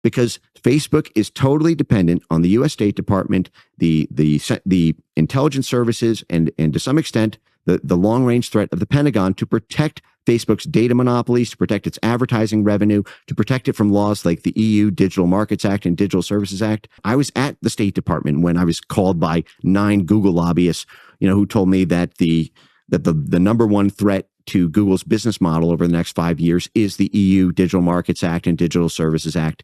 because Facebook is totally dependent on the U.S. State Department, the intelligence services, and to some extent, the long-range threat of the Pentagon to protect Facebook's data monopolies, to protect its advertising revenue, to protect it from laws like the EU Digital Markets Act and Digital Services Act. I was at the State Department when I was called by 9 Google lobbyists, who told me that the number one threat to Google's business model over the next 5 years is the EU Digital Markets Act and Digital Services Act.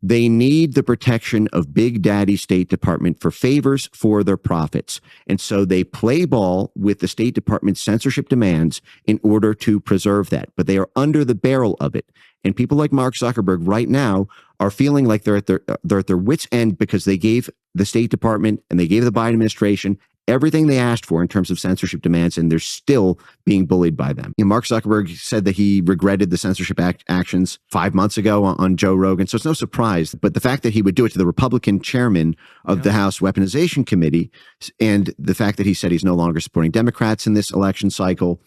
They need the protection of Big Daddy State Department for favors for their profits. And so they play ball with the State Department's censorship demands in order to preserve that. But they are under the barrel of it. And people like Mark Zuckerberg right now are feeling like they're at their wits' end because they gave the State Department and they gave the Biden administration everything they asked for in terms of censorship demands, and they're still being bullied by them. Mark Zuckerberg said that he regretted the Censorship Act actions 5 months ago on Joe Rogan, so it's no surprise. But the fact that he would do it to the Republican chairman of the House Weaponization Committee, and the fact that he said he's no longer supporting Democrats in this election cycle,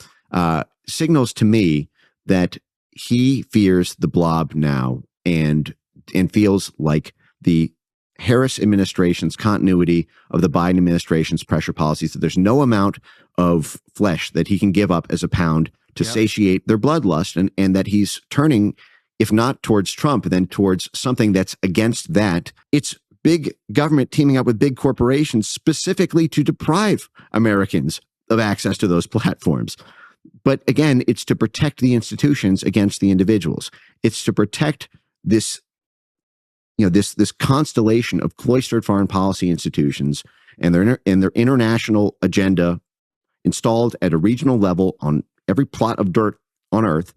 signals to me that he fears the blob now and feels like the Harris administration's continuity of the Biden administration's pressure policies, that there's no amount of flesh that he can give up as a pound to satiate their bloodlust, and that he's turning, if not towards Trump, then towards something that's against that. It's big government teaming up with big corporations specifically to deprive Americans of access to those platforms. But again, it's to protect the institutions against the individuals. It's to protect this this constellation of cloistered foreign policy institutions and their international agenda installed at a regional level on every plot of dirt on earth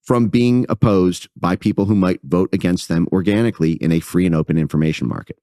from being opposed by people who might vote against them organically in a free and open information market.